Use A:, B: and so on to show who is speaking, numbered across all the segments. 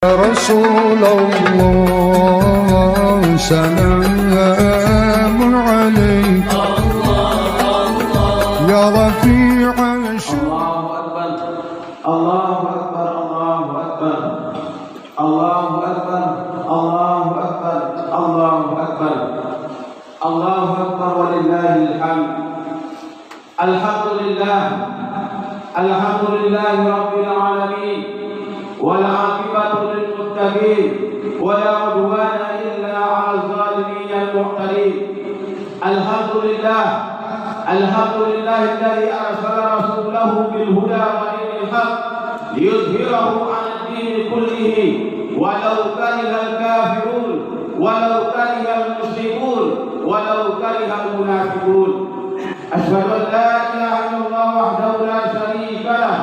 A: رسول الله سلام عليك يا رفيع
B: الله أكبر الله أكبر الله أكبر الله أكبر الله أكبر الله أكبر ولله الحمد. الحمد لله رب العالمين والعاقبة للمتقين ولا عدوان إلا على الظالمين المعتدين. الحمد لله الذي أرسل رسوله بالهدى ودين الحق ليظهره على الدين كله ولو كره الكافرون ولو كره المشركون ولو كره المنافقون. أشهد أن لا إله إلا الله وحده لا شريك له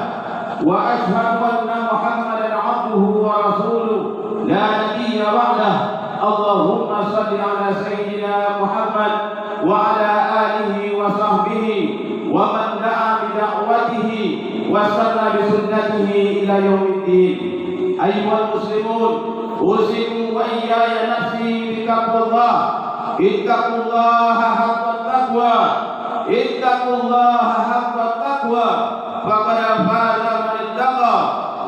B: وأشهد أن محمدا عبده ورسوله لا نبي بعده. اللهم صل على سيدنا محمد وعلى آله وصحبه ومن دعا بدعوته وسن بسنته إلى يوم الدين. أيها المسلمون، أوصيكم وإياي نفسي بتقوى الله. اتقوا الله حق التقوى اتقوا الله حق التقوى فقد فاز من اتقى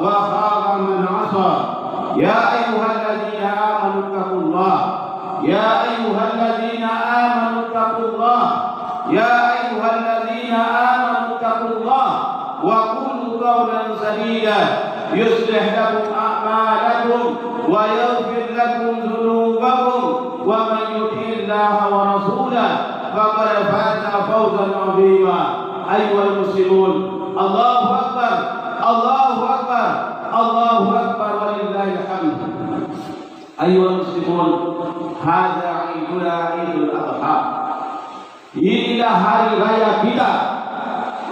B: وخاب من عصى. يا أيها الذين آمنوا اتقوا الله يا أيها الذين آمنوا اتقوا الله يا أيها الذين آمنوا اتقوا الله وقولوا قولا سديدا يصلح لكم أعمالكم ويغفر لكم ذنوبكم ومن يطع الله ورسوله فقد فاز فوزا عظيما. أيها المسلمون، الله أكبر الله أكبر الله أكبر ولله الحمد. أيها المسلمون، هذا عيدنا عيد الأضحى. Inilah hari raya kita,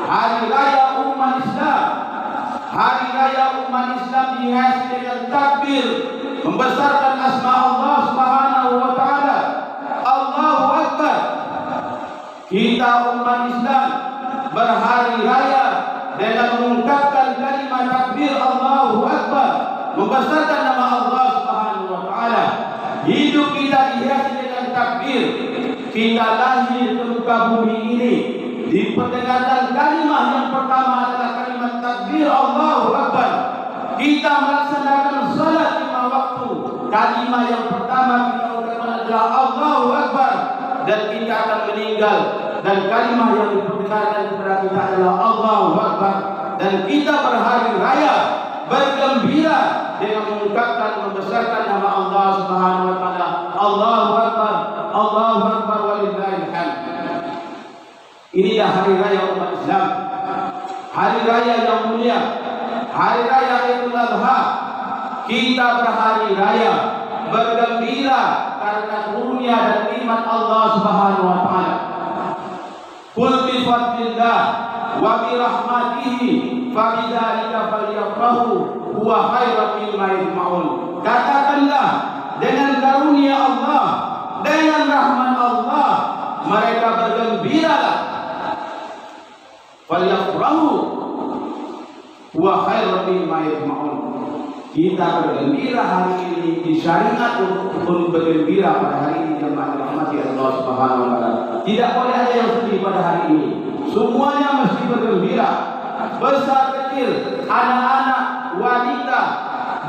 B: hari raya umat Islam. Hari raya umat Islam dihiasi dengan takbir, membesarkan asma Allah Subhanahu wa taala. Allahu Akbar. Kita umat Islam berhari raya dengan mengungkapkan kalimat takbir Allahu Akbar, membesarkan nama Allah Subhanahu wa taala. Hidup kita dihiasi dengan takbir. Kita lahir ke muka bumi ini diperdengarkan kalimat yang pertama adalah kalimat takbir Allahu Akbar. Kita melaksanakan salat 5 waktu. Kalimat yang pertama kita ucapkan adalah Allahu Akbar, dan kita akan meninggal dan kalimat yang diperdengarkan kepada kita adalah Allahu Akbar, dan kita berhari raya bergembira dengan mengungkapkan membesarkan nama Allah Subhanahu wa taala. Allahu Akbar walillahil hamd. Inilah hari raya umat Islam, hari raya yang mulia, hari raya Idul Adha. Kita berhari raya bergembira karena kurnia dan nikmat Allah Subhanahu wa taala. Qul bi fadlillah wa bi rahmatihi fa bidzalika falyafrahu huwa khairum mimma yajma'un. Katakanlah, dengan karunia Allah, dengan rahmat Allah, mereka bergembiralah. Falyafrahu huwa khairum mimma yajma'un. Kita bergembira hari ini, disyariat untuk bergembira pada hari ini jemaah rahmati Allah Subhanahu wa taala. Tidak boleh ada yang sedih pada hari ini. Semuanya mesti bergembira. Besar kecil, anak-anak, wanita,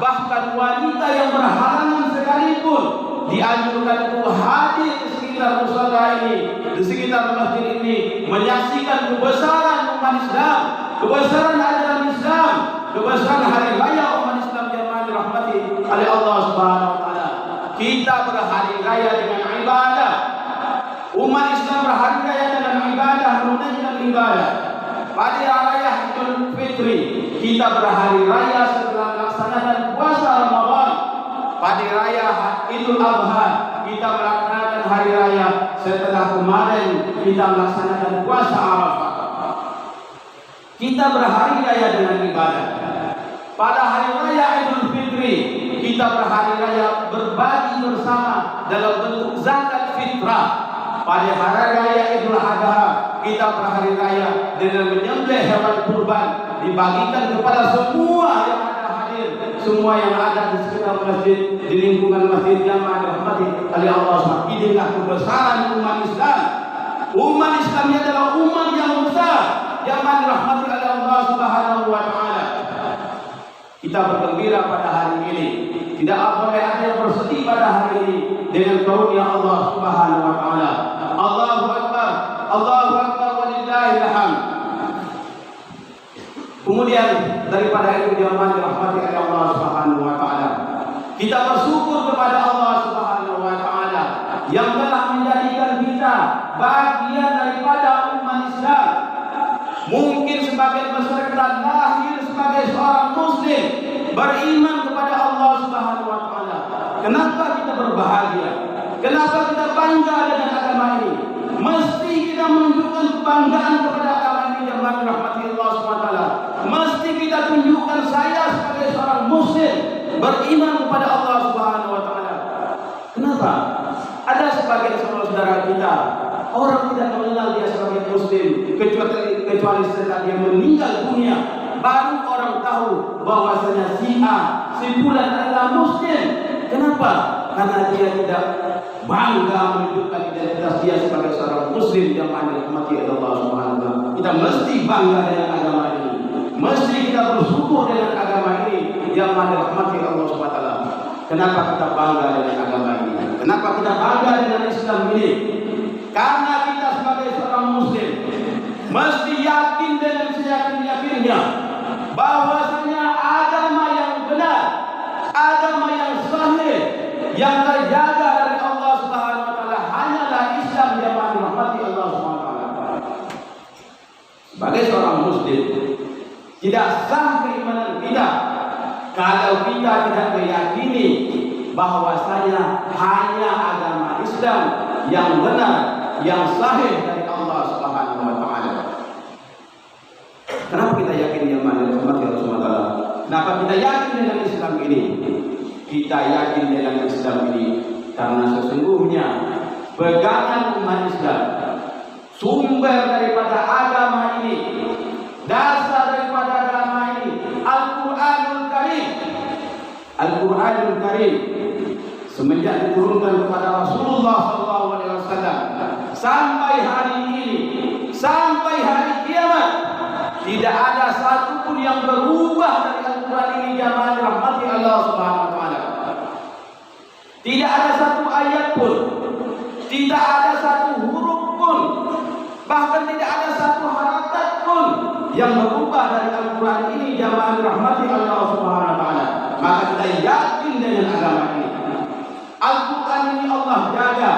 B: bahkan wanita yang berhalangan sekalipun dianjurkan untuk hadir di sekitar musala ini, di sekitar masjid ini, menyaksikan kebesaran umat Islam, kebesaran ajaran Islam, kebesaran hari raya umat Islam yang dirahmati oleh Allah Subhanahu wa taala. Kita berhari raya dengan ibadah. Umat Islam berhari raya dengan ibadah, menunaikan ibadah. Pada raya Idul Fitri, kita berhari raya setelah melaksanakan puasa Ramadan. Pada raya Idul Adha, kita melaksanakan hari raya setelah kemarin kita melaksanakan puasa Arafah. Kita berhari raya dengan ibadah. Pada hari raya Idul Fitri, kita berhari raya berbagi bersama dalam bentuk zakat fitrah. Pada hari raya Idul Adha, kita berhari raya dengan menyembelih hewan kurban, dibagikan kepada semua yang ada hadir semua yang ada di sekitar masjid, di lingkungan masjid yang dirahmati oleh Allah SWT. Inilah kebesaran umat Islam. Umat Islam ini adalah umat yang besar yang dirahmati oleh Allah Subhanahu wa taala. Kita bergembira pada hari ini. Tidak boleh ada yang bersedih pada hari ini dengan karunia Allah Subhanahu wa taala. Allahu akbar. Allahu akbar walillahil hamd. Kemudian daripada itu yang dirahmati oleh Allah Subhanahu wa taala, kita bersyukur kepada Allah Subhanahu wa taala yang telah menjadikan kita bagian daripada umat Islam. Mungkin sebagian besar kita lahir sebagai seorang muslim, beriman kepada Allah Subhanahu wa taala. Kenapa kita berbahagia? Kenapa kita bangga dengan agama ini? Mesti kita menunjukkan kebanggaan kepada agama ini yang dirahmati Allah Subhanahu wa taala. Mesti kita tunjukkan saya sebagai seorang muslim, beriman kepada Allah Subhanahu wa taala. Kenapa? Ada sebagian saudara kita, orang tidak mengenal dia sebagai muslim kecuali setelah dia meninggal dunia, baru orang tahu bahwasanya si A, si fulan adalah muslim. Kenapa? Karena dia tidak bangga menunjukkan identitas dia sebagai seorang muslim yang dirahmati oleh Allah Subhanahu wa taala. Kita mesti bangga dengan agama ini. Mesti kita bersyukur dengan agama ini yang dirahmati Allah Subhanahu wa taala. Kenapa kita bangga dengan agama ini? Kenapa kita bangga dengan Islam ini? Karena kita sebagai seorang muslim mesti yakin dengan seyakin-yakinnya bahwasanya agama yang benar, agama yang sahih, yang terjaga dari Allah Subhanahu wa taala hanyalah Islam yang dirahmati Allah Subhanahu wa taala. Sebagai seorang muslim, tidak sah keimanan kita kalau kita tidak meyakini bahwasanya hanya agama Islam yang benar, yang sahih dari Allah Subhanahu wa taala. Kenapa kita yakin yang dirahmati Allah Subhanahu wa taala? Kenapa kita yakin dengan Islam ini? Kita yakin dengan Islam ini karena sesungguhnya pegangan umat Islam, sumber daripada agama ini, dasar daripada agama ini, Al-Quranul Karim. Al-Quranul Karim semenjak diturunkan kepada Rasulullah SAW sampai hari ini, sampai hari kiamat, tidak ada satupun yang berubah dari Al-Quran ini yang dirahmati Allah Subhanahu wa taala. Tidak ada satu ayat pun, tidak ada satu huruf pun, bahkan tidak ada satu harakat pun yang berubah dari Al-Quran ini yang dirahmati Allah Subhanahu wa taala. Maka kita yakin dengan agama ini. Al-Quran ini Allah jaga.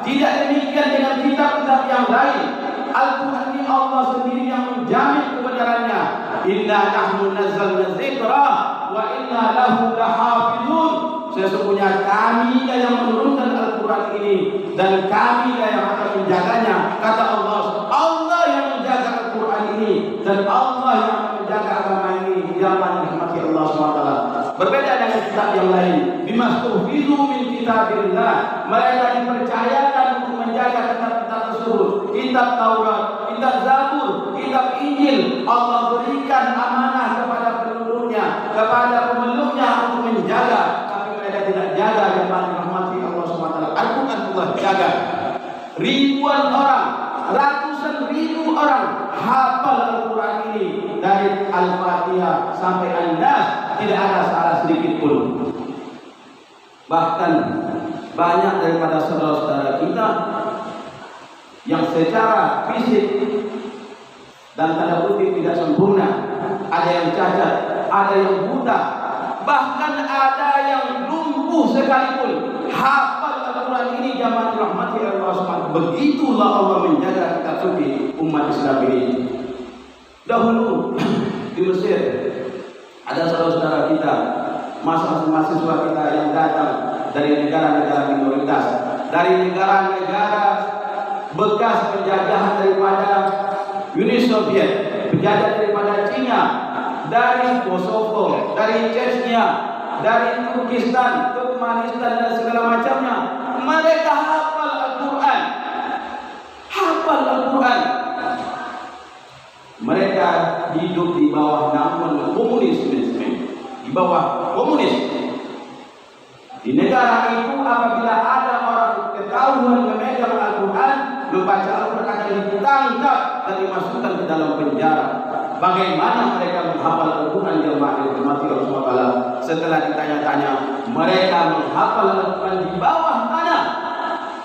B: Tidak demikian dengan kitab-kitab yang lain. Al-Quran ini Allah sendiri yang menjamin kebenarannya. Inna nahnu nazzalna dzikra wa inna lahu lahafizun. Sesungguhnya kami yang menurunkan Al-Quran ini dan kami yang akan menjaganya. Kata Allah, Allah yang menjaga Al-Quran ini dan Allah yang akan menjaga agama ini yang dirahmati Allah SWT. Berbeda dengan kitab yang lain. Bimastuhfizu min kitabillah. Mereka dipercayakan untuk menjaga kitab-kitab tersebut. Kitab Taurat, kitab Zabur, kitab Injil. Allah berikan amanah kepada penduduknya, kepada pemeluknya untuk menjaga. Tapi mereka tidak jaga yang dirahmati Allah SWT. Al-Quran Allah jaga. Ribuan orang, ratusan ribu orang hafal Al-Quran ini dari Al-Fatihah sampai An-Nas, tidak ada salah sedikit pun. Bahkan banyak daripada saudara-saudara kita yang secara fisik dan tanda kutip tidak sempurna, ada yang cacat, ada yang buta, bahkan ada yang lumpuh sekalipun, hafal Al-Quran ini zaman dirahmati Allah SWT. Begitulah Allah menjaga kitab suci umat Islam ini. Dahulu di Mesir ada saudara-saudara kita, mahasiswa kita yang datang dari negara-negara minoritas, dari negara-negara bekas penjajahan daripada Uni Soviet, penjajah daripada Cina, dari Kosovo, dari Chechnya, dari Turkistan, Turkmenistan dan segala macamnya. Mereka hafal Al-Quran, hafal Al-Quran. Mereka hidup di bawah naungan komunisme, di bawah komunis. Di negara itu apabila ada orang ketahuan memegang Al-Quran, membaca Al-Quran akan ditangkap dan dimasukkan ke dalam penjara. Bagaimana mereka menghafal Al-Quran jemaah yang dirahmati Allah SWT? Setelah ditanya-tanya, mereka menghafal Al-Quran di bawah tanah.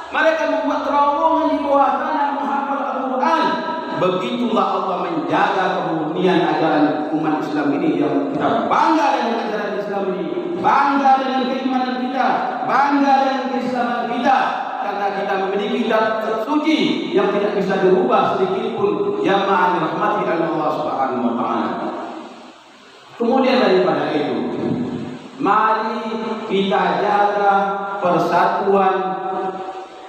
B: Mereka membuat terowongan di bawah tanah menghafal Al-Quran. Begitulah Allah menjaga kemurnian ajaran umat Islam ini, yang kita bangga dengan ajaran Islam ini, bangga dengan keimanan kita, bangga dengan keislaman kita, karena kita memiliki kitab suci yang tidak bisa dirubah sedikit pun, jamaah dirahmati Allah Subhanahu wa taala. Kemudian daripada itu, mari kita jaga persatuan,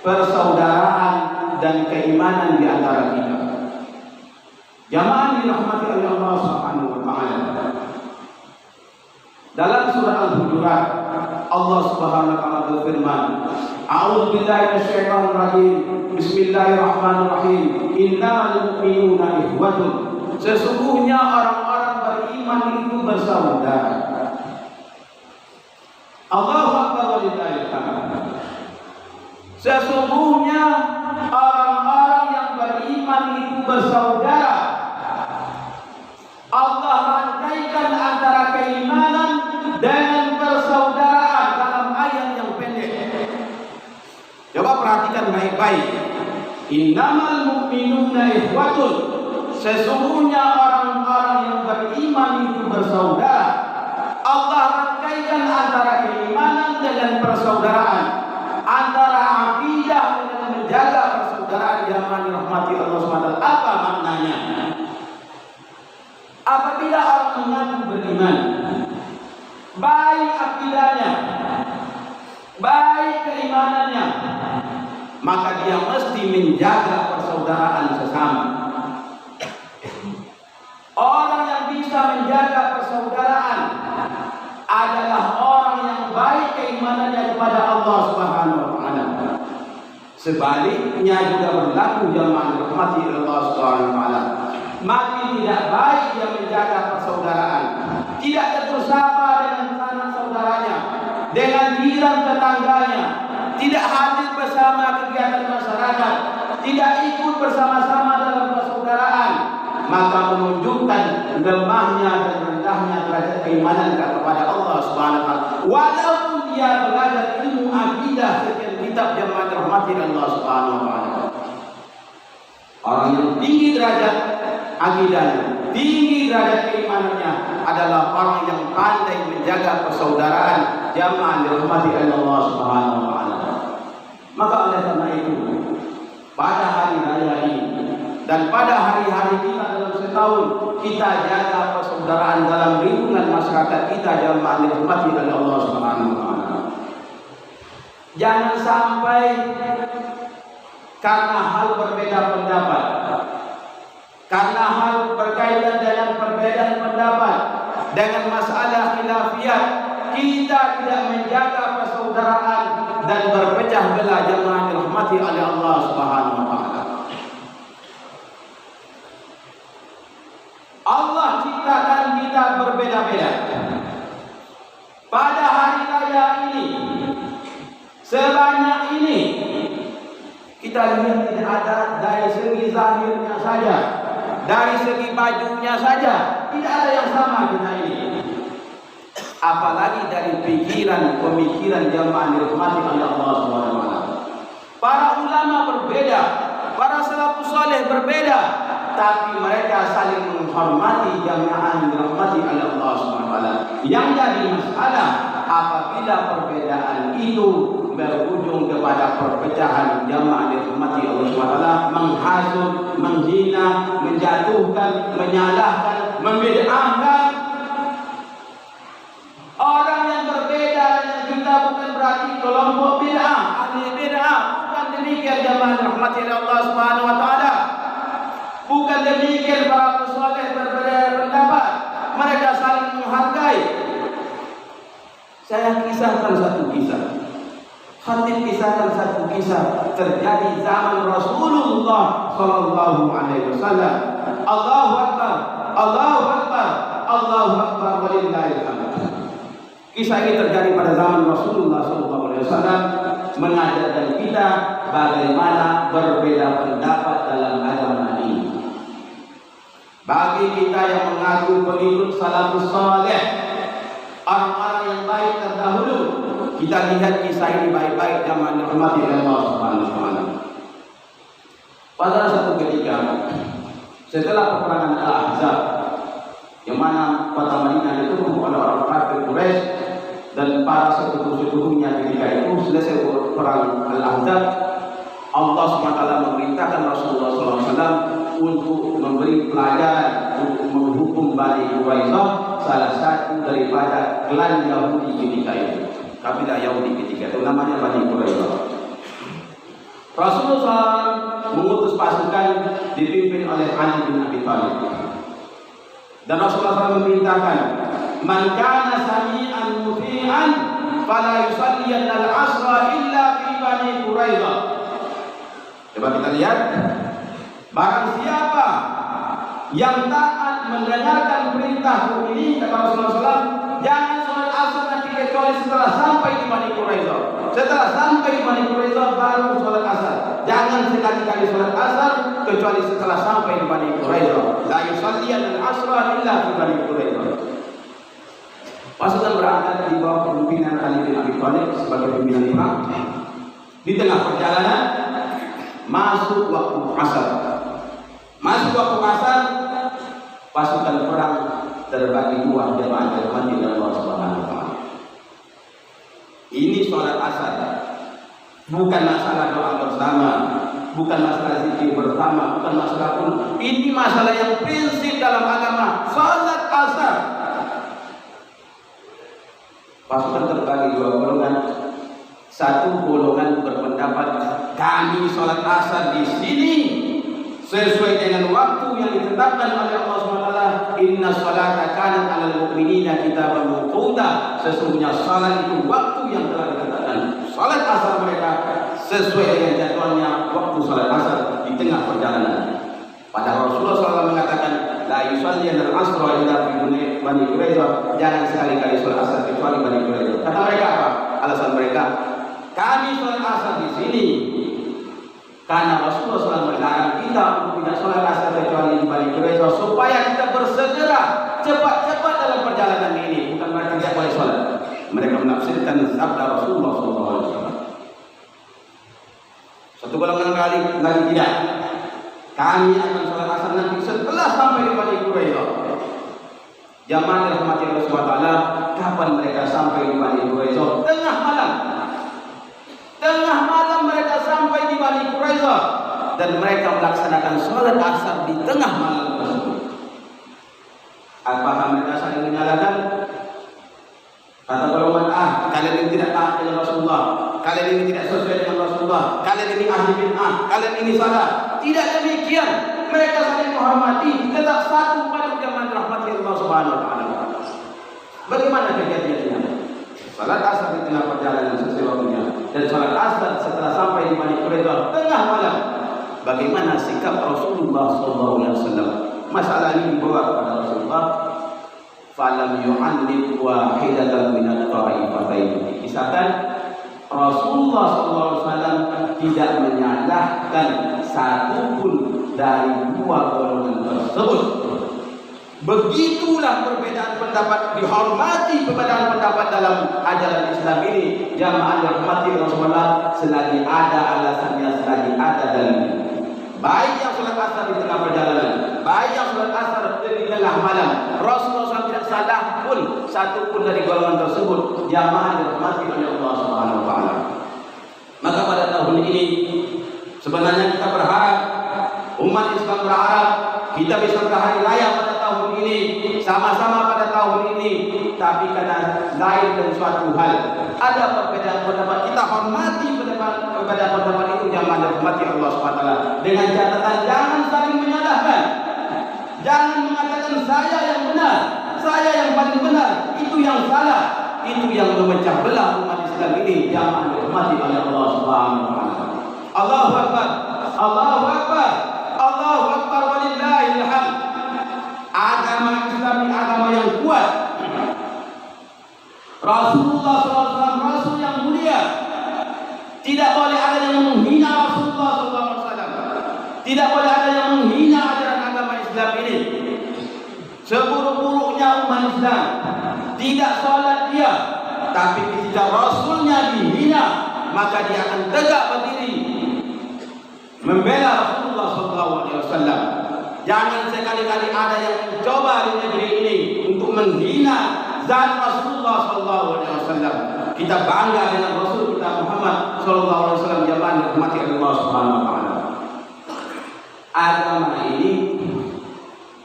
B: persaudaraan dan keimanan di antara kita. Jamaah dirahmati oleh Allah Subhanahu wa taala. Dalam surah Al-Hujurat, Allah Subhanahu wa taala berfirman, "A'udzu billahi minasyaitonir rajim. Bismillahirrahmanirrahim. Innamal mu'minuna ikhwatun." Sesungguhnya orang-orang beriman itu bersaudara. Allahu akbar walillahil hamd. Sesungguhnya orang-orang yang beriman itu bersaudara. Allah rangkaikan antara keimanan dengan persaudaraan dalam ayat yang pendek. Coba perhatikan baik-baik. Innamal mu'minuna ikhwatun. Sesungguhnya orang-orang yang beriman itu bersaudara. Allah rangkaikan antara keimanan dengan persaudaraan, antara akidah dengan menjaga persaudaraan. Jamaah dirahmati Allah SWT. Apa maknanya? Apabila orang mengaku beriman, baik akidahnya, baik keimanannya, maka dia mesti menjaga persaudaraan sesama. Orang yang bisa menjaga persaudaraan adalah orang yang baik keimanannya kepada Allah Subhanahu wa taala. Sebaliknya juga berlaku, jamaah dirahmati Allah Subhanahu wa taala. Maka tidak baik dia menjaga persaudaraan, tidak tegur sapa dengan sanak saudaranya, dengan jiran tetangganya, tidak hadir bersama kegiatan masyarakat, tidak ikut bersama-sama dalam persaudaraan, maka menunjukkan lemahnya dan rendahnya derajat keimanan kepada Allah Subhanahu wa taala. Walaupun dia belajar ilmu akidah sekian kitab, jamaah dirahmati Allah Subhanahu wa taala. Orang yang tinggi derajat akidahnya, tinggi derajat keimanannya adalah orang yang pandai menjaga persaudaraan, jamaah dirahmati Allah Subhanahu wa taala. Maka oleh karena itu, pada hari raya ini dan pada hari-hari kita dalam setahun, kita jaga persaudaraan dalam lingkungan masyarakat kita, jamaah dirahmati Allah Subhanahu wa taala. Jangan sampai karena hal berbeda pendapat, karena hal berkaitan dengan perbedaan pendapat, dengan masalah khilafiyah, kita tidak menjaga persaudaraan dan berpecah belah, jamaah dirahmati oleh Allah Subhanahu wa taala. Allah ciptakan kita berbeda-beda. Pada hari raya ini, sebanyak ini, kita lihat tidak ada dari segi zahirnya saja, dari segi bajunya saja, tidak ada yang sama kita ini. Apalagi dari pikiran, pemikiran, jamaah dirahmati oleh Allah Subhanahu wa taala. Para ulama berbeda, para salafus saleh berbeda, tapi mereka saling menghormati, jamaah dirahmati oleh Allah Subhanahu wa taala. Yang jadi masalah apabila perbedaan itu berujung kepada perpecahan, jamaah dirahmati Allah Subhanahu wa taala, menghasut, menghina, menjatuhkan, menyalahkan, membid'ahkan. Orang yang berbeda dengan kita bukan berarti kelompok bid'ah, ahli bid'ah. Bukan demikian, jamaah dirahmati Allah Subhanahu wa taala. Bukan demikian para pesoleh berbeda pendapat. Mereka saling menghargai. Saya kisahkan satu kisah. Khatib kisahkan satu kisah terjadi zaman Rasulullah sallallahu alaihi wasallam. Allahu akbar, Allahu akbar, Allahu akbar walillahil hamd. Kisah ini terjadi pada zaman Rasulullah SAW, mengajarkan kita bagaimana berbeda pendapat dalam agama ini. Bagi kita yang mengaku pengikut salafus saleh, orang-orang yang baik terdahulu, kita lihat kisah ini baik-baik zaman dirahmati oleh Allah Subhanahu wa taala. Pada satu ketika setelah peperangan Al-Ahzab, yang mana kota Madinah itu oleh orang kafir Quraisy dan para sekutu-sekutunya ketika itu, selesai perang Al-Ahzab, Allah SWT memerintahkan Rasulullah SAW untuk memberi pelajaran untuk menghukum Bani Quraisyah, salah satu daripada klan Yahudi ketika itu, kabilah Yahudi ketika itu, namanya Bani Quraisyah. Rasulullah SAW mengutus pasukan dipimpin oleh Ali bin Abi Thalib, dan Rasulullah SAW memerintahkan, man kana sami'an muti'an fala yusalliyanna al-asra illa fi Bani Quraisyah. Coba kita lihat, barang siapa yang taat mendengarkan perintah ini, kata Rasulullah SAW, jangan sholat asar nanti kecuali setelah sampai di Bani Quraisyah. Setelah sampai di Bani Quraisyah baru sholat asar. Jangan sekali-kali sholat asar kecuali setelah sampai di Bani Quraisyah. La yusalliyanna al-asra illa fi Bani Quraisyah. Pasukan berangkat di bawah pimpinan Ali bin Abi Thalib sebagai pimpinan imam. Di tengah perjalanan masuk waktu asar. Masuk waktu asar, pasukan perang terbagi dua, jemaah dirahmati oleh Allah Subhanahu wa taala. Ini sholat asar, bukan masalah doa bersama, bukan masalah zikir bersama, bukan masalah pun. Ini masalah yang prinsip dalam agama, sholat asar. Pasukan terbagi dua golongan. Satu golongan berpendapat, kami sholat asar di sini sesuai dengan waktu yang ditetapkan oleh Allah SWT. Inna sholata kanat 'alal mu'minina kitaban mawquta. Sesungguhnya salat itu waktu yang telah ditetapkan. Salat asar mereka sesuai dengan jadwalnya, waktu salat asar di tengah perjalanan. Padahal Rasulullah SAW mengatakan, la yusalliyanna al-asra illa fi Bani Quraisyah. Jangan sekali-kali salat asar kecuali Bani Quraisyah. Kata mereka apa? Alasan mereka, kami sholat asar di sini karena Rasulullah SAW melarang kita untuk tidak sholat asar kecuali di Bani Quraisyah, supaya kita bersegera cepat-cepat dalam perjalanan ini. Bukan mereka tidak boleh sholat. Mereka menafsirkan sabda Rasulullah SAW. Satu golongan lagi tidak. Kami akan sholat asar nanti setelah sampai di Bani Quraisyah. Jamaah dirahmati Allah SWT, kapan mereka sampai di Bani Quraisyah? Tengah malam. Tengah malam mereka sampai di Bani Quraisyah dan mereka melaksanakan sholat asar di tengah malam tersebut. Apakah mereka saling menyalahkan? Kata golongan A, kalian ini tidak taat dengan Rasulullah, kalian ini tidak sesuai dengan Rasulullah, kalian ini ahli bid'ah, kalian ini salah. Tidak demikian. Mereka saling menghormati, tetap satu pada jamaah rahmati Allah Subhanahu wa taala. Bagaimana kejadiannya? Salat asar di tengah perjalanan sesuai waktunya, dan salat asar setelah sampai di Bani Quraisyah tengah malam. Bagaimana sikap Rasulullah SAW? Masalah ini dibawa kepada Rasulullah. Falam yu'annib wahidatan minat ta'ifatain. Kisahkan Rasulullah SAW tidak menyalahkan satupun dari dua golongan tersebut. Begitulah perbedaan pendapat, dihormati perbedaan pendapat dalam ajaran Islam ini. Jamaah dirahmati Rasulullah, selagi ada alasannya, selagi ada dalilnya. Baik yang sholat asar di tengah perjalanan, baik yang sholat asar di tengah malam, Rasulullah SAW tidak salah pun satu pun dari golongan tersebut. Jamaah dirahmati oleh Allah Subhanahu wa taala. Maka pada tahun ini sebenarnya kita berharap, umat Islam berharap kita bisa berhari raya pada tahun ini, sama-sama pada tahun ini. Tapi karena lain dan suatu hal, ada perbedaan pendapat, kita hormati perbedaan pendapat itu. Jangan hormati Allah SWT dengan catatan jangan saling menyalahkan. Jangan mengatakan saya yang benar, saya yang paling benar, itu yang salah, itu yang memecah belah umat Islam ini. Jangan dihormati oleh Allah Subhanahu wa taala. Allahu Akbar, Allahu Akbar, Allahu Akbar, walillahil hamd. Agama Islam ini agama yang kuat. Rasulullah SAW Rasul yang mulia. Tidak boleh ada yang menghina Rasulullah SAW. Tidak boleh ada yang menghina ajaran agama Islam ini. Seburuk-buruknya umat Islam, tidak sholat dia, tapi ketika Rasulnya dihina, maka dia akan tegak berdiri membela Rasulullah SAW. Jangan sekali-kali ada yang mencoba di negeri ini untuk menghina zat Rasulullah SAW. Kita bangga dengan Rasul kita Muhammad SAW yang dirahmati Allah Subhanahu wa taala. Agama ini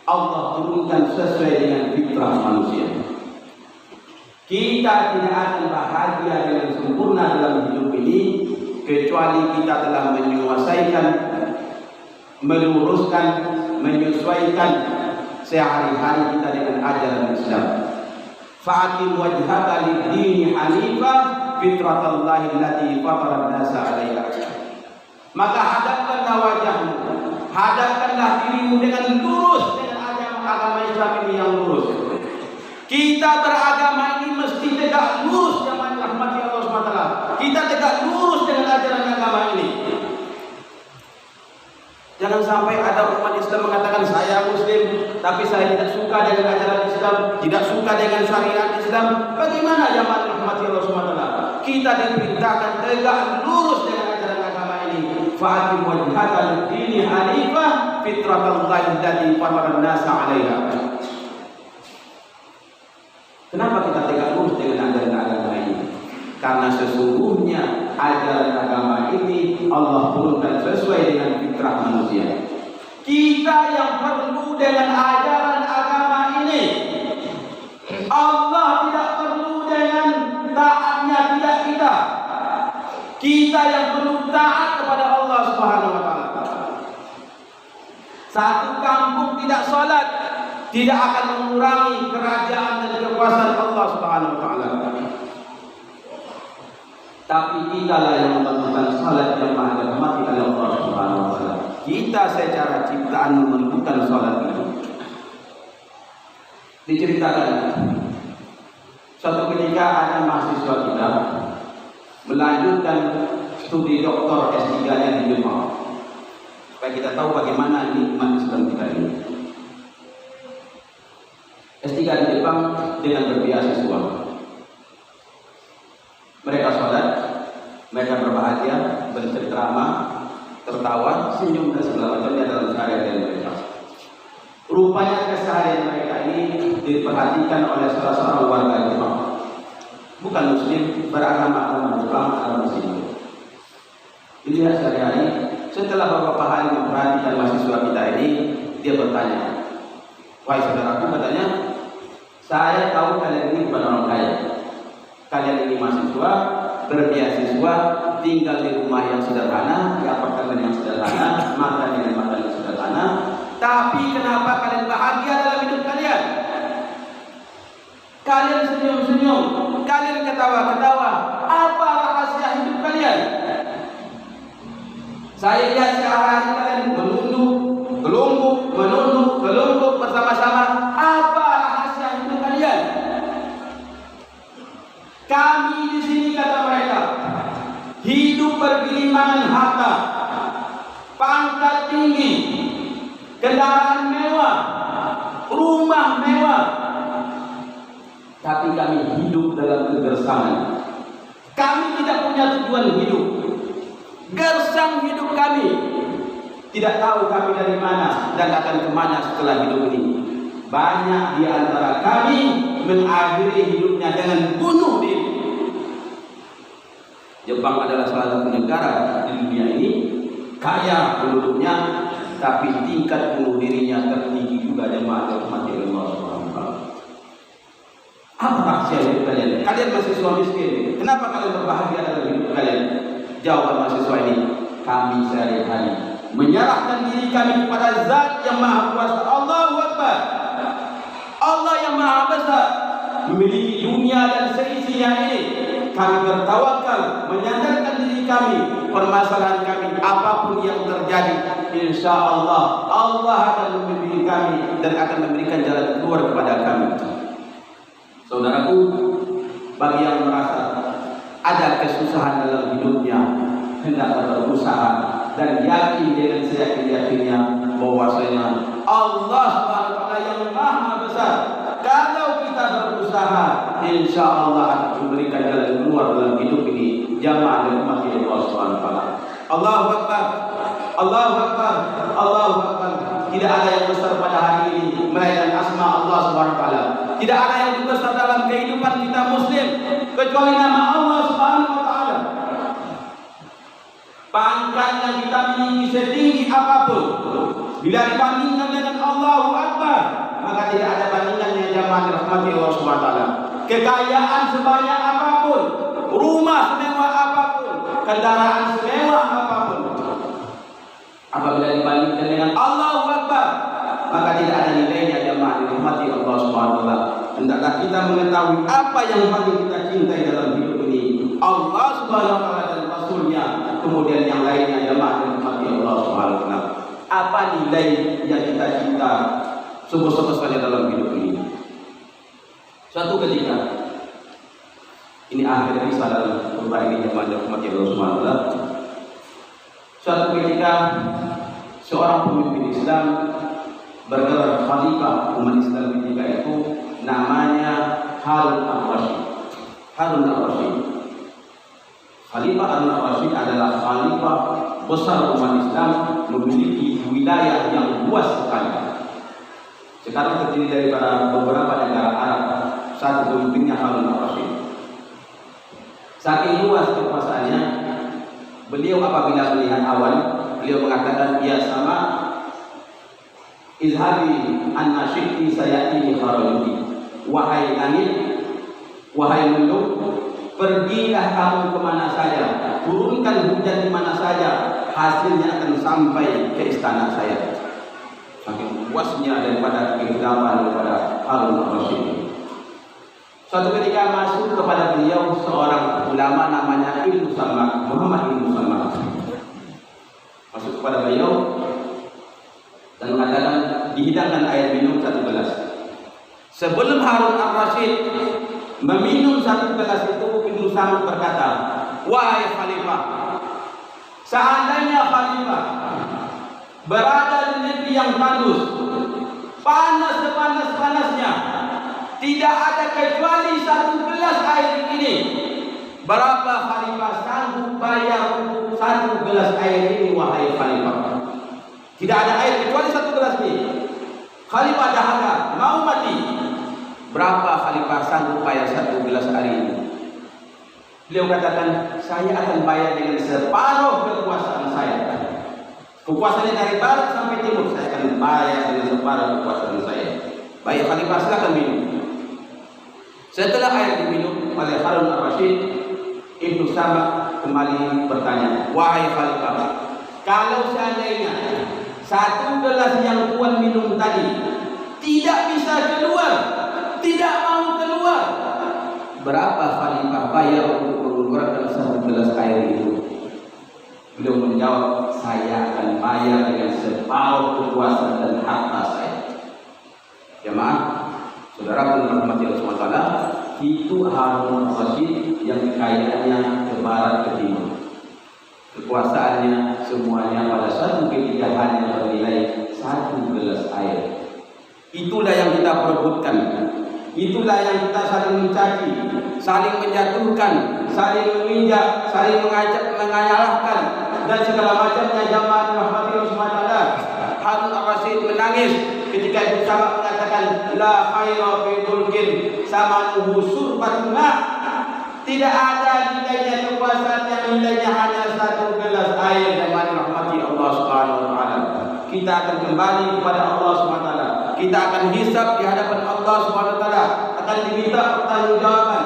B: Allah turunkan sesuai dengan fitrah manusia. Kita tidak akan bahagia dengan sempurna dalam hidup ini kecuali kita telah menguasaikan, meluruskan, menyesuaikan sehari-hari kita dengan ajaran Islam. Fa'aqim wajhaka lid-dini hanifah fitratallahi allati fatara an-nasa 'alaiha. Maka hadapkanlah wajahmu, hadapkanlah dirimu dengan lurus dengan agama Islam ini yang lurus. Kita beragama ini mesti tegak lurus yang dirahmati Allah SWT. Kita tegak lurus dengan ajaran agama ini. Jangan sampai ada umat Islam mengatakan saya Muslim, tapi saya tidak suka dengan ajaran Islam, tidak suka dengan syariat Islam. Bagaimana jamaah dirahmati Allah SWT? Kita diperintahkan tegak lurus dengan ajaran agama ini. Fa'aqim wajhaka lid-dini hanifah fitratallahi allati fatara an-nasa 'alaiha. Kenapa kita tegak lurus dengan ajaran agama ini? Karena sesungguhnya ajaran agama ini Allah turunkan sesuai dengan fitrah manusia. Kita yang perlu dengan ajaran agama ini. Allah tidak perlu dengan taatnya tidak kita. Kita yang perlu taat kepada Allah Subhanahu wa taala. Satu kampung tidak salat tidak akan mengurangi kerajaan dan kekuasaan Allah Subhanahu wa taala. Tapi kita lah yang melakukan salat jamaah dirahmati oleh Allah Subhanahu wa taala. Kita secara ciptaan menentukan salat itu. Diceritakan suatu ketika ada mahasiswa kita melanjutkan studi doktor S3-nya di Jepang. Supaya kita tahu bagaimana nikmat Islam kita ini. S3 di Jepang dengan berbeasiswa. Mereka sholat, mereka berbahagia, bercengkrama, tertawa, senyum dan segala macamnya dalam seharian mereka. Rupanya keseharian mereka ini diperhatikan oleh salah seorang warga Jepang. Bukan Muslim, beragama Jepang, agama Muslim. Dilihat sehari-hari, setelah beberapa hari memperhatikan mahasiswa kita ini, dia bertanya, wahai saudaraku, katanya, saya tahu kalian ini bukan orang kaya. Kalian ini mahasiswa, berbeasiswa, tinggal di rumah yang sederhana, di apartemen yang sederhana, makan dengan makan yang sederhana. Tapi kenapa kalian bahagia dalam hidup kalian? Kalian senyum-senyum, kalian ketawa-ketawa. Apa rahasia hidup kalian? Saya lihat sehari-hari kalian menunduk, gelunggup bersama-sama. Apa rahasia hidup kalian? Kami di sini, kata mereka, hidup bergelimangan harta, pangkat tinggi, kendaraan mewah, rumah mewah. Tapi kami hidup dalam kegersangan. Kami tidak punya tujuan hidup. Gersang hidup kami. Tidak tahu kami dari mana dan akan kemana setelah hidup ini. Banyak di antara kami mengakhiri hidupnya dengan bunuh diri. Jepang adalah salah satu negara di dunia ini kaya penduduknya, tapi tingkat bunuh dirinya tertinggi juga. Jemaah dirahmati Allah Subhanahu wa taala. Apa rahasia hidup kalian? Kalian mahasiswa miskin, kenapa kalian berbahagia dalam hidup kalian? Jawaban mahasiswa ini, kami sehari-hari menyerahkan diri kami kepada Zat yang Maha Kuasa. Allahu Akbar. Allah yang Maha Besar memiliki dunia dan seisinya ini. Kami bertawakal, menyandarkan diri kami, permasalahan kami apapun yang terjadi, insya Allah Allah akan membimbing kami dan akan memberikan jalan keluar kepada kami. Saudaraku, bagi yang merasa ada kesusahan dalam hidupnya, hendaklah berusaha dan yakin dengan seyakin-yakinnya bahwasanya Allah Subhanahu wa taala yang Maha Besar. Kalau kita berusaha, insya Allah akan memberikan jalan keluar dalam hidup ini. Jamaah dan umat Allah Subhanahu wa taala. Allahu Akbar. Allahu Akbar. Allahu Akbar. Tidak ada yang besar pada hari ini melainkan asma Allah Subhanahu wa taala. Tidak ada yang besar dalam kehidupan kita muslim kecuali nama Allah Subhanahu wa taala. Pangkatnya kita meninggi setinggi apapun, bila dibandingkan dengan Allahu Akbar, maka tidak ada bandingannya jamaah dirahmati Allah Subhanahu wa taala. Kekayaan sebanyak apapun, rumah semewah apapun, kendaraan semewah apapun, apabila dibandingkan dengan Allahu Akbar, maka tidak ada nilainya jamaah dirahmati Allah Subhanahu wa taala. Hendaklah kita mengetahui apa yang paling kita cintai dalam hidup ini, Allah Subhanahu wa taala dan Rasulnya, kemudian yang lainnya jamaah dirahmati Allah Subhanahu wa taala. Apa nilai yang kita cinta sebesar-besarnya dalam hidup ini? Suatu ketika, ini akhir kisah dalam khutbah ini jamaah dirahmati Allah Subhanahu wa taala. Suatu ketika seorang pemimpin Islam bergelar khalifah umat Islam ketika itu, namanya Harun al-Rasyid. Harun al-Rasyid. Khalifah Harun al-Rasyid adalah khalifah besar umat Islam, memiliki wilayah yang luas sekali. Sekarang terdiri daripada beberapa negara Arab. Satu pemimpinnya Harun al-Rasyid. Saking luas kekuasaannya, beliau apabila melihat awan, beliau mengatakan, ya sama izhabi anna syi'ti sayatini kharajuki. Wahai langit, wahai mendung, pergilah kamu kemana saja, turunkan hujan di mana saja, hasilnya akan sampai ke istana saya. Saking luasnya daripada kehidupan daripada Harun al-Rasyid. Suatu ketika masuk kepada beliau seorang ulama namanya Ibnu Salman, Muhammad Ibnu Salman. Masuk kepada beliau dan mengatakan, dihidangkan air minum satu gelas. Sebelum Harun al-Rasyid meminum satu gelas itu, Ibnu Salman berkata, wahai khalifah, seandainya khalifah berada di negeri yang tandus, panas sepanas-panasnya, tidak ada kecuali satu gelas air ini, berapa khalifah sanggup bayar untuk satu gelas air ini, wahai khalifah? Tidak ada air kecuali satu gelas ini. Khalifah dahaga, mau mati. Berapa khalifah sanggup bayar satu gelas air ini? Beliau katakan, saya akan bayar dengan separuh kekuasaan saya. Kekuasaannya dari barat sampai timur, saya akan bayar dengan separuh kekuasaan saya. Baik khalifah, silakan minum. Setelah air diminum oleh Harun al-Rasyid, Ibnu Salman kembali bertanya, wahai khalifah, kalau seandainya satu gelas yang tuan minum tadi tidak bisa keluar, tidak mau keluar, berapa khalifah bayar untuk mengeluarkan satu gelas air itu? Beliau menjawab, saya akan bayar dengan separuh kekuasaan dan harta saya. Jemaah, saudara yang dirahmati Allah Subhanahu wa taala, itu Harun al-Rasyid yang kekayaannya ke barat ke timur. Kekuasaannya semuanya pada satu ketika hanya bernilai satu gelas air. Itulah yang kita perebutkan. Itulah yang kita saling mencaci, saling menjatuhkan, saling menginjak, saling menganyalahkan dan segala macamnya jamaah dirahmati Allah Subhanahu wa taala. Harun al-Rasyid menangis ketika Ibnu Salman mengatakan, la khaira fi mulkin samanuhu surbatun ma. Tidak ada nilainya kekuasaan yang nilainya hanya satu gelas air. Jamaah dirahmati Allah Subhanahu wa taala. Kita akan kembali kepada Allah Subhanahu wa taala. Kita akan hisab di hadapan Allah Subhanahu wa taala, akan diminta pertanggungjawaban.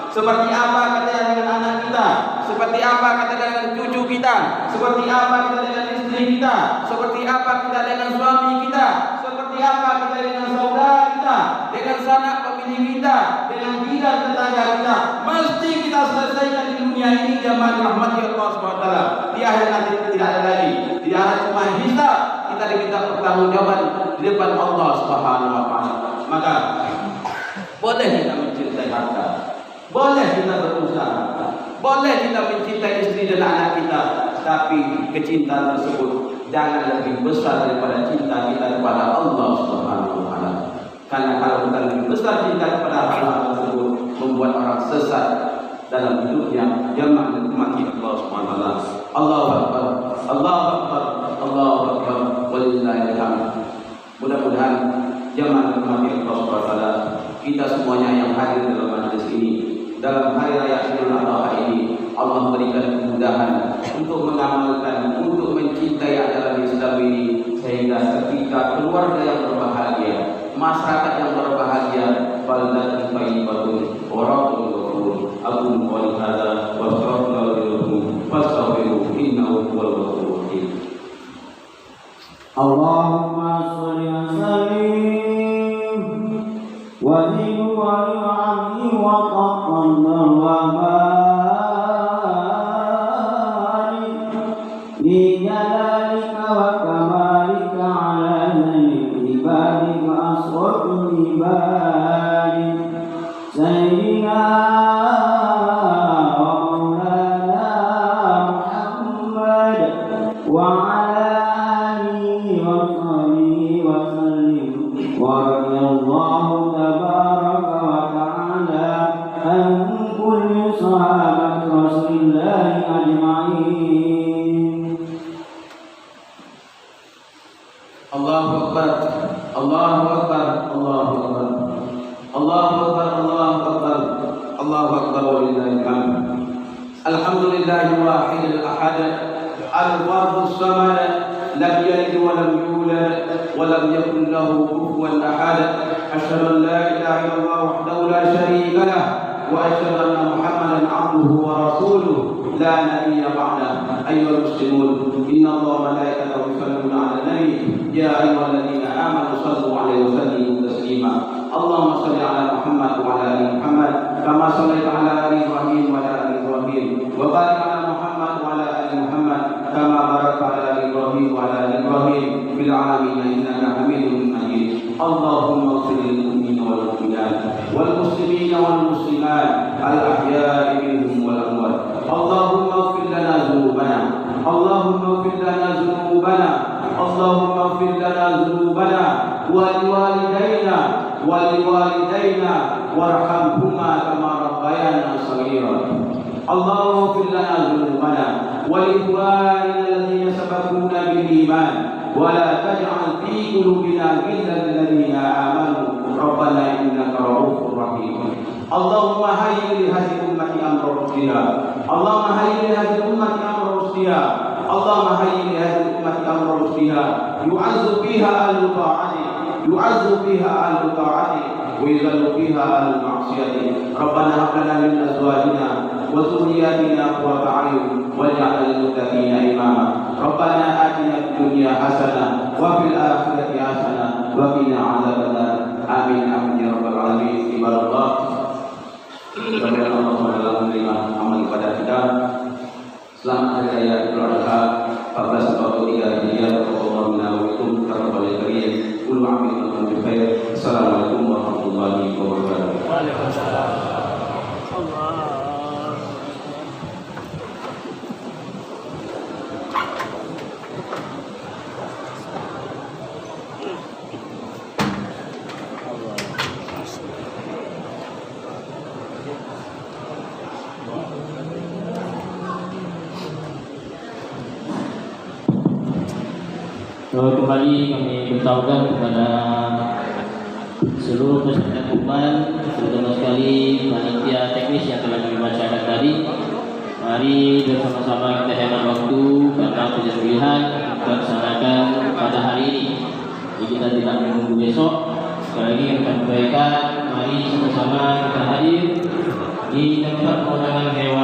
B: Seperti apa kata dengan anak kita, seperti apa kata dengan cucu kita, seperti apa kita dengan istri kita, seperti apa kita dengan suami kita, seperti apa kita dengan saudara kita, dengan sanak pemilih kita, dengan bidan tetangga kita. Mesti kita selesaikan di dunia ini jamaah dirahmati Allah Subhanahu wa taala. Di akhir nanti tidak ada lagi, tidak ada cuma hisab, kita diminta pertanggungjawaban di depan Allah Subhanahu wa taala. Maka boleh kita mencintai harta, Boleh kita berusaha, boleh kita mencintai istri dan anak kita, tapi kecintaan tersebut jangan lebih besar daripada cinta kita kepada Allah Subhanahu wa taala. Karena kalau kita lebih besar cinta kepada Allah tersebut membuat orang sesat dalam hidupnya, jamaah nikmati Allah Subhanahu wa taala. Allahu akbar, Allahu akbar, Allahu akbar, walillahil hamd. Mudah-mudahan jamaah nikmati Allah Subhanahu wa taala, kita semuanya yang hadir dalam majelis ini, dalam hari raya Idul Adha ini, Allah berikan kemudahan untuk mengamalkan, untuk mencintai ajaran Islam ini, sehingga ketika keluarga yang berbahagia, masyarakat yang berbahagia, baldatun thayyibatun wa rabbun ghafur. Aqulu qawli hadza wa astaghfirullaha fastaghfiruhu innahu huwal ghafurur rahim.
C: Allahumma shalli wa sallim wa zid wa yu'ammi wa taqabbal wa barik bi jalalika wa kamalika ala ibadika wa asrafil ibadi sayyidina wa maulana Muhammad wa ala alihi wa sahbihi wa sallim wa radiyallahu tabaraka wa ta'ala an kulli sahabati rasulillahi ajma'in.
B: Allahu akbar, Allahu akbar, Allahu akbar, Allahu akbar, Allahu akbar, Allahu akbar, walillahil hamd. Alhamdulillahil wahidil ahad, al-fardhus samad, lam yalid wa lam yulad wa lam yakul lahu kufuwan ahad. Asyhadu an la ilaha illallah wahdahu la syarika lah wa asyhadu anna Muhammadan abduhu wa rasuluh la nabiyya ba'dah. Ayyuhal muslimun, inna Allaha wa malaikatahu yusalluna 'alan nabi ya ayyuhalladzina amanu shallu 'alaihi wa sallimu taslima. Allahumma shalli 'ala Muhammad wa 'ala ali Muhammad kama shallaita 'ala ali Ibrahim wa 'ala ali Ibrahim wa barik 'ala Muhammad wa 'ala ali Muhammad kama barakta 'ala ali Ibrahim wa 'ala ali Ibrahim fil 'alamin innaka Hamidum Majid. Allahumma ighfir lil mu'minina wal mu'minat wal muslimina wal muslimat al ahya'i minhum wal amwat. Allahumma ighfir lana dhunubana, Allahumma ighfir lana dhunubana, Allahumma ighfir lana dhunubana wa liwalidayna wa liwalidayna warhamhuma kama rabbayana shaghira. Allahumma ighfir lana dhunubana wa liikhwanina alladhina sabaquna bil iman wa la taj'al fi qulubina ghillan lil ladzina amanu rabbana innaka ra'ufur rahim. Allahumma hayyi li hadhihi ummati amra rusdiha, Allahumma hayyi li hadhihi ummati amra rusdiha, Allahumma hayyi li hadhihi ummati amra rusdiha yu'azzu biha ahlu ta'ati, yu'azzu biha ahlu ta'ati wa yuzallu biha ahlu ma'siyati. Rabbana hab lana min azwajina wa dhurriyyatina qurrata a'yun waj'alna lil muttaqina imama. Rabbana atina fid dunya hasanah wa fil akhirati hasanah wa qina 'adzabannar. Amin amin ya rabbal alamin. Ibadallah, kepada Allah dalam menerima amal ibadah kita. Selamat hari raya Idul Adha 1443 Hijriah. Allahumma minna wa minkum taqabbal karim. Kullu 'amin wa antum bi khair. Assalamualaikum warahmatullahi wabarakatuh.
D: Waalaikumsalam. Allah.
C: Kembali kami beritahukan kepada seluruh peserta kurban, terutama sekali panitia teknis yang telah kami bacakan tadi. Mari bersama-sama kita hemat waktu karena punya pilihan untuk laksanakan pada hari ini. Jadi kita tidak menunggu besok. Sekali lagi kami sampaikan, mari sama-sama kita hadir di tempat pemotongan hewan